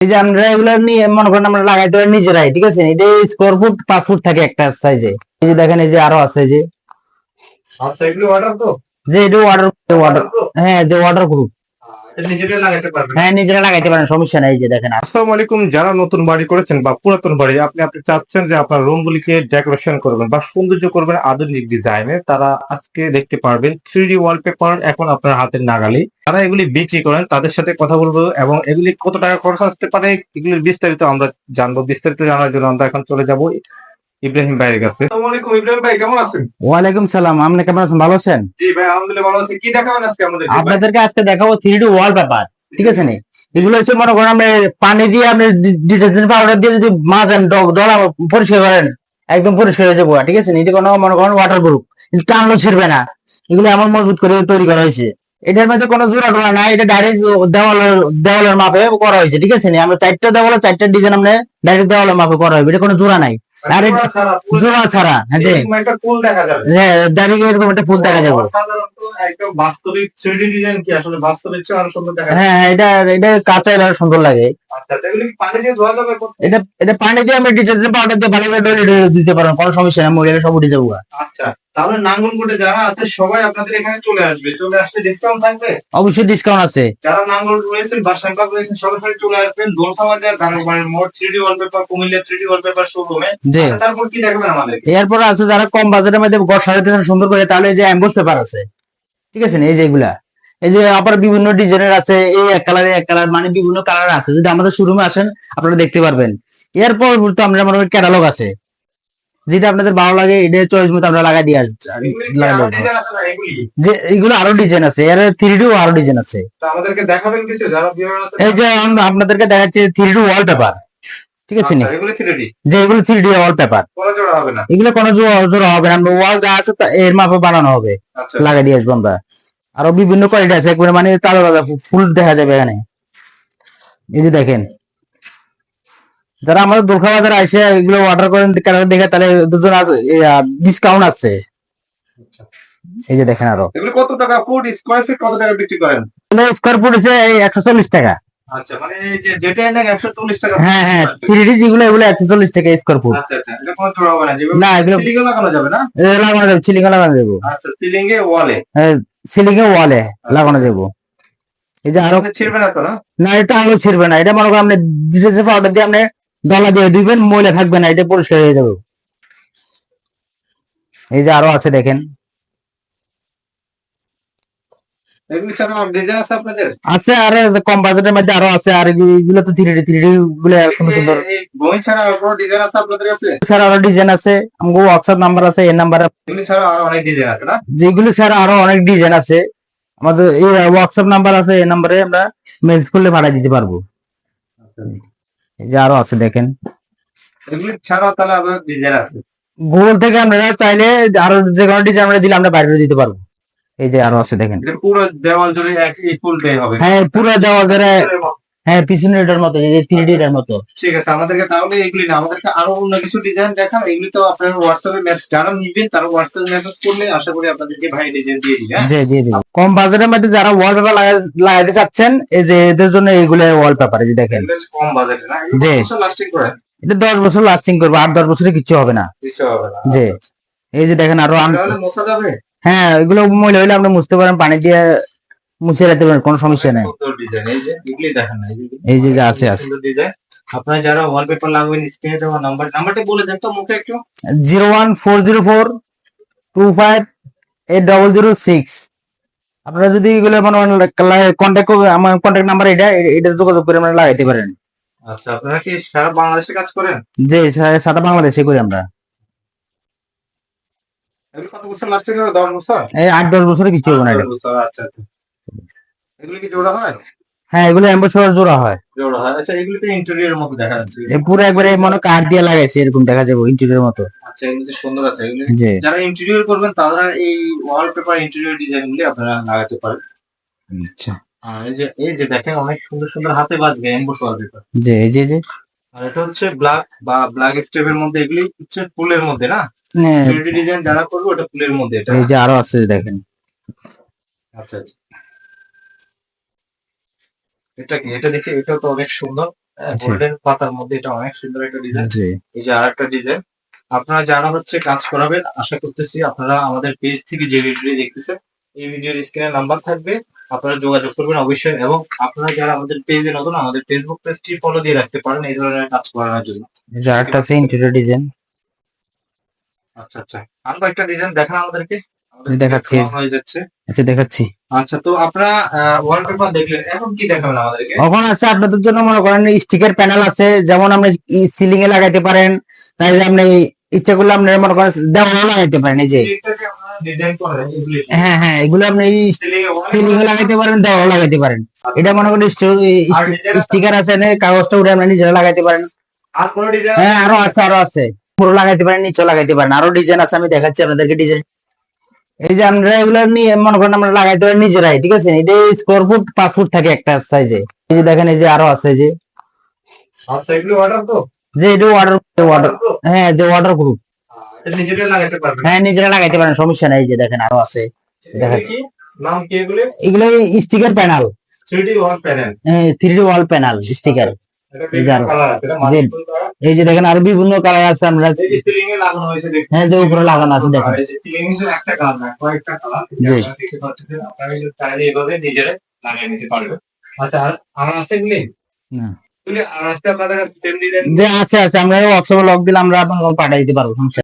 এই যে আমরা এগুলো নিয়ে মনে করেন আমরা লাগাইতে পারি নিজেরাই, ঠিক আছে। এটা স্কোয়ার ফুট 5 ফুট থাকে একটা সাইজে। এই যে দেখেন, এই যে আরো আছে যে, আচ্ছা এগুলো অর্ডার তো, যে এটা ওয়াটার ওয়াটার হ্যাঁ, যে ওয়াটার প্রুফ। এটা নিজেরা লাগাতে পারবেন। হ্যাঁ, নিজেরা লাগাইতে পারেন, সমস্যা নাই। এই যে দেখেন। আসসালামু আলাইকুম। যারা নতুন বাড়ি করেছেন বা পুরাতন বাড়ি আপনি চাচ্ছেন যে আপনার রুম গুলিকে ডেকোরেশন করবেন বা সৌন্দর্য করবেন আধুনিক ডিজাইনে, তারা আজকে দেখতে পারবেন 3D ওয়ালপেপার এখন আপনার হাতের নাগালে। যারা এগুলি বিক্রি করেন তাদের সাথে কথা বলবো এবং এগুলি কত টাকা খরচ আসতে পারে এগুলির বিস্তারিত আমরা জানবো। বিস্তারিত জানার জন্য আমরা এখন চলে যাব ইব্রাহিম ভাইয়ের কাছে। আসসালামু আলাইকুম ইব্রাহিম ভাই, কেমন আছেন? ওয়ালাইকুম সালাম। আপনি কেমন আছেন? ভালো আছেন? জি ভাই, আলহামদুলিল্লাহ ভালো আছি। কি দেখাবেন আজকে আমাদেরকে? আপনাদেরকে আজকে দেখাবো 3D ওয়ালপেপার, ঠিক আছে নি। এগুলো হচ্ছে মনে করেন আপনি পানি দিয়ে, আপনি ডিটারজেন্ট পাউডার দিয়ে যদি মাজেন, ডলা পরিষ্কার করেন, একদম পরিষ্কার হয়ে যাবো, ঠিক আছে নি। এটা কোনো মনে করেন ওয়াটার প্রুফ, টানলো ছিড়বে না। এগুলো এমন মজবুত করে তৈরি করা হয়েছে। এটার মধ্যে কোনো জোড়া টোড়া নাই, এটা ডাইরেক্ট দেওয়ালের মাপে করা হয়েছে, ঠিক আছে নি। আমরা 4টা দেওয়ালে 4টা ডিজাইন আমরা ডাইরেক্ট দেওয়ালের মাপে করা হবে, এটা কোনো জোড়া নাই। আর জোড়া ছাড়া, হ্যাঁ, এরকম একটা ফুল দেখা যাবে। হ্যাঁ, ডাইরেক্ট এরকম একটা ফুল দেখা যাবে। সাধারণত একদম বাস্তবিক 3D ডিজাইন কি আসলে বাস্তবের চেয়ে আরো সুন্দর দেখা যায়। হ্যাঁ, এটা কাঁচা এলাকা সুন্দর লাগে। আচ্ছা এগুলো কি পানি দিয়ে ধোয়া যাবে? এটা পানি দিয়ে আমরা ডিটারজেন্ট পাউডার দিয়ে ভালো করে ডলে দিতে পারবো, কোনো সমস্যা নেই, মরিলে সব উঠে যাবো। আচ্ছা তাহলে নাঙ্গলকোটে যারা আছে সবাই আপনাদের এখানে চলে আসবে, চলে আসলে ডিসকাউন্ট থাকবে? অবশ্যই ডিসকাউন্ট আছে। যারা নাঙ্গল রয়েছেন বা শ্যামবাগ রয়েছেন সরাসরি চলে আসবেন দোলখাওয়া যায় গানের মোড় 3D wallpaper, Comilla 3D wallpaper শোরুমে। জি। তারপর কি দেখবেন আমাদের? এরপর আছে যারা কম বাজেটের মধ্যে ঘর সাজাতে চান সুন্দর করে, তাহলে এই যে এমবোস পেপার আছে, ঠিক আছে না। এই যে এগুলা, এই যে আবার বিভিন্ন ডিজাইনের আছে, এই এক কালারে এক কালার, মানে বিভিন্ন কালার আছে। যদি আমাদের শোরুমে আসেন আপনারা দেখতে পারবেন। এরপর তো আমরা মনে করি ক্যাটালগ আছে, যেটা আপনাদের ভালো লাগে এটা চয়েস মতো আমরা লাগাই দিয়ে এগুলি কি আরো ডিজাইন আছে না এগুলি? যে এগুলো আরো ডিজাইন আছে, এর 3D আরো ডিজাইন আছে। তো আমাদেরকে দেখাবেন কিছু যারা ভিউয়ার আছে? এই যে আমরা আপনাদেরকে দেখাচ্ছি 3D ওয়ালপেপার, ঠিক আছে নি। আচ্ছা এগুলি 3D, যে এগুলো 3D ওয়ালপেপার, কোনো জোড়া হবে না? এগুলো কোনো জোড়া হবে না, আমরা ওয়াল যা আছে এর মাপে বানানো হবে, আচ্ছা লাগাই দিয়ে আসবো আমরা। আরো বিভিন্ন কোয়ালিটি আছে, একবারে মানে তাজা তাজা ফুল দেখা যাবে এখানে। এই যে দেখেন, যারা আমাদের দুর্গা বাজারে আসে এগুলো অর্ডার করেন কালার দেখে, তাহলে দুজন আছে ডিসকাউন্ট আছে। এই যে দেখেন আরো এগুলো কত টাকা ফুট, স্কয়ার ফিট কত টাকা বিক্রি করেন? স্কোয়ার ফুট হচ্ছে 140 টাকা। আচ্ছা মানে এই যে যেটা এনে 140 টাকা? হ্যাঁ হ্যাঁ, 3D যেগুলো এগুলো 140 টাকা স্কোয়ার ফুট। আচ্ছা আচ্ছা, এটা কোনো জোড়া হবে না? না, এগুলো সিলিং লাগানো যাবে না? লাগানো যাবে, সিলিং লাগানো যাবো। আচ্ছা সিলিং এ ওয়ালে? সিলিং এ ওয়ালে লাগানো যাবো। এই যে আরো ছিড়বে না তো? না না, এটা আলো ছিড়বে না। এটা মনে করেন আপনি ডিটারজেন্ট পাউডার দিয়ে আপনি ডলা দিয়ে দিবেন, ময়লা থাকবে না, এটা পরিষ্কার হয়ে যাবে। এই যে আরো আছে দেখেন, এগুলি ছাড়া আর ডিজাইন আছে আপনাদের? আছে আর কম বাজেটের মধ্যে আরো আছে। আর এগুলো তো 3D গুলো সুন্দর সুন্দর। এই বই ছাড়া আর কোনো ডিজাইন আছে আপনাদের কাছে? স্যার আরো ডিজাইন আছে, আমার হোয়াটসঅ্যাপ নাম্বার আছে, এই নাম্বারে। এগুলি ছাড়া আর অনেক ডিজাইন আছে না? যেগুলো স্যার আরো অনেক ডিজাইন আছে, আমাদের এই হোয়াটসঅ্যাপ নাম্বার আছে, এই নাম্বারে আমরা মেসেজ করলে পাঠিয়ে দিতে পারবো। এই যে আরো আছে দেখেন, এগুলি ছাড়াও তাহলে আপনার ডিজাইন আছে? গুগল থেকে আমরা চাইলে আরো যে কোনো ডিজাইন আমরা দিলে আমরা বাইরে দিতে পারবো। এই যে আরো আছে দেখেন। এটা পুরো দেওয়াল জুড়ে একই ফুলটাই হবে? হ্যাঁ, পুরো দেওয়া ধরে, হ্যাঁ, পিছনে এটার মতো, এই যে 3D এর মতো। ঠিক আছে, আমাদেরকে তাহলে এগুলি না, আমাদেরকে আরো অন্য কিছু ডিজাইন দেখান। এগুলি তো আপনার হোয়াটসঅ্যাপে মেসেজ, যারা নিবেন তারা হোয়াটসঅ্যাপে মেসেজ করলে আশা করি আপনাদেরকে ভাই ডিজাইন দিয়ে দিবে। জি, দিয়ে দিব। কম বাজেটের মধ্যে যারা ওয়ালপেপার লাগাইতে চাচ্ছেন, এই যে এদের জন্য এইগুলো ওয়ালপেপার, এই যে দেখেন। কম বাজেটে না? জি। লাস্টিং করে? এটা 10 বছর লাস্টিং করবে, 8-10 বছরে কিচ্ছু হবে না। কিছু হবে না? জি। এই যে দেখেন আরো তাহলে মোছা যাবে? হ্যাঁ, এগুলো ময়লা হইলে আপনি মুছতে পারেন, পানি দিয়ে মুছে রাখতে পারেন, কোনো সমস্যা নেই। সুন্দর ডিজাইন, এই যে এগুলি দেখেন না, এই যে যা আছে আছে। সুন্দর ডিজাইন। আপনারা যারা ওয়ালপেপার লাগবেন স্ক্রিনে দেওয়া নাম্বারটা বলে দেন তো মুখে একটু। 01404258006। আপনারা যদি এগুলো মনে কন্ট্যাক্ট করবে, আমার কন্ট্যাক্ট নাম্বার এটা যোগাযোগ করে আমরা লাগাইতে পারেন। আচ্ছা আপনারা কি সারা বাংলাদেশে কাজ করেন? যে সারা বাংলাদেশে করি আমরা। এগুলো কত বছর লাস্টিং করে? 10 বছর? এই 8-10 বছরে কিছু হবে না এটা। 10 বছর, আচ্ছা আচ্ছা। এগুলো কি জোড়া হয়? হ্যাঁ, এগুলো এমবছর জোড়া হয়। জোড়া হয়, আচ্ছা। এগুলো তো ইন্টেরিয়র মতো দেখা যাচ্ছে। পুরো একবারে মনে কাঠ দিয়ে লাগাইছে, এরকম দেখা যাবে ইন্টেরিয়র মতো। আচ্ছা এগুলো তো সুন্দর আছে। এগুলো জি। যারা ইন্টেরিয়র করবেন তারা এই ওয়ালপেপার ইন্টেরিয়র ডিজাইন গুলি আপনারা লাগাতে পারেন। আচ্ছা। আর এই যে দেখেন অনেক সুন্দর সুন্দর হাতে বাজবে এমবোস ওয়ালপেপার। জি, এই যে আর এটা হচ্ছে ব্ল্যাক স্টেপের মধ্যে, এগুলি হচ্ছে ফুলের মধ্যে না? 3D ডিজাইন যারা করবে ওটা ফুলের মধ্যে এটা। এই যে আরো আছে দেখেন। আচ্ছা আচ্ছা। এটা কি? এটা দেখে এটাও তো অনেক সুন্দর। আচ্ছা। গোল্ডেন পাতার মধ্যে এটা অনেক সুন্দর একটা ডিজাইন। জি এই যে আরেকটা ডিজাইন। আপনারা যারা হচ্ছে কাজ করাবেন আশা করতেছি আপনারা আমাদের পেজ থেকে যে ভিডিও দেখতেছেন এই ভিডিওর স্ক্রিনে নাম্বার থাকবে, আপনারা যোগাযোগ করবেন অবশ্যই। এবং আপনারা যারা আমাদের পেজে নতুন আমাদের ফেসবুক পেজটি ফলো দিয়ে রাখতে পারেন এই ধরনের কাজ করানোর জন্য। এই যে আরেকটা আছে ইন্টেরিয়র ডিজাইন। আচ্ছা আচ্ছা, আরো একটা ডিজাইন দেখান আমাদেরকে। আমাদের দেখাচ্ছি। কম হয়ে যাচ্ছে। আচ্ছা দেখাচ্ছি। আচ্ছা, তো আপনারা ওয়ালপেপার দেখলেন, এখন কি দেখাবেন আমাদেরকে? এখন আছে আপনাদের জন্য মনে করেন স্টিকার প্যানেল আছে, যেমন আপনি সিলিং এ লাগাইতে পারেন, তাহলে আপনি ইচ্ছা করলে আপনি মনে করেন দেওয়ালে লাগাইতে পারেন। এই যে এটাকে আপনারা ডিজাইন করেন এগুলি হ্যাঁ হ্যাঁ, এগুলো আপনি সিলিং এ লাগাইতে পারেন, দেওয়ালে লাগাইতে পারেন। এটা মনে করেন স্টিকার আছে না, কাগজটা উঠে আপনি নিজেরা লাগাইতে পারেন। আর কোন ডিজাইন? হ্যাঁ আরো আছে, পুরো লাগাইতে পারেন, নিচেও লাগাইতে পারেন। আরো ডিজাইন আছে, আমি দেখাচ্ছি আপনাদেরকে ডিজাইন। এই যে আমরা এগুলো নিয়ে মনে করেন আমরা লাগাইতে পারি নিজেরাই, ঠিক আছে। এটা স্কোয়ার ফুট 5 ফুট থাকে একটা সাইজে। এই যে দেখেন, এই যে আরো আছে, যে আচ্ছা, এগুলো অর্ডার তো? যে এটা ওয়াটার, হ্যাঁ যে ওয়াটার প্রুফ। এটা নিজেরা লাগাতে পারবেন? হ্যাঁ নিজেরা লাগাইতে পারেন, সমস্যা নাই। এই যে দেখেন আরো আছে, দেখাচ্ছি। কি নাম কি এগুলো? এগুলো স্টিকার প্যানেল, 3D ওয়াল প্যানেল। 3D ওয়াল প্যানেল স্টিকার। এটা বিভিন্ন কালার আছে, এটা মাল্টিপল কালার। এই যে দেখেন আরো বিভিন্ন কালার আছে। আমরা এই যে সিলিং এ লাগানো হয়েছে দেখুন। হ্যাঁ যে উপরে লাগানো আছে দেখেন। এই যে সিলিং এ একটা কালার না, কয়েকটা কালার। জি। আপনারা দেখতে পাচ্ছেন, আপনারা কিন্তু চাইলে এভাবে নিজেরা লাগিয়ে নিতে পারবেন। আচ্ছা, আর আছে এগুলি? না। এগুলি আর আছে আপনাদের সেম ডিজাইন? যে আছে আছে, আমরা ওয়ার্কশপে লক দিলে আমরা আপনাকে পাঠিয়ে দিতে পারবো, সমস্যা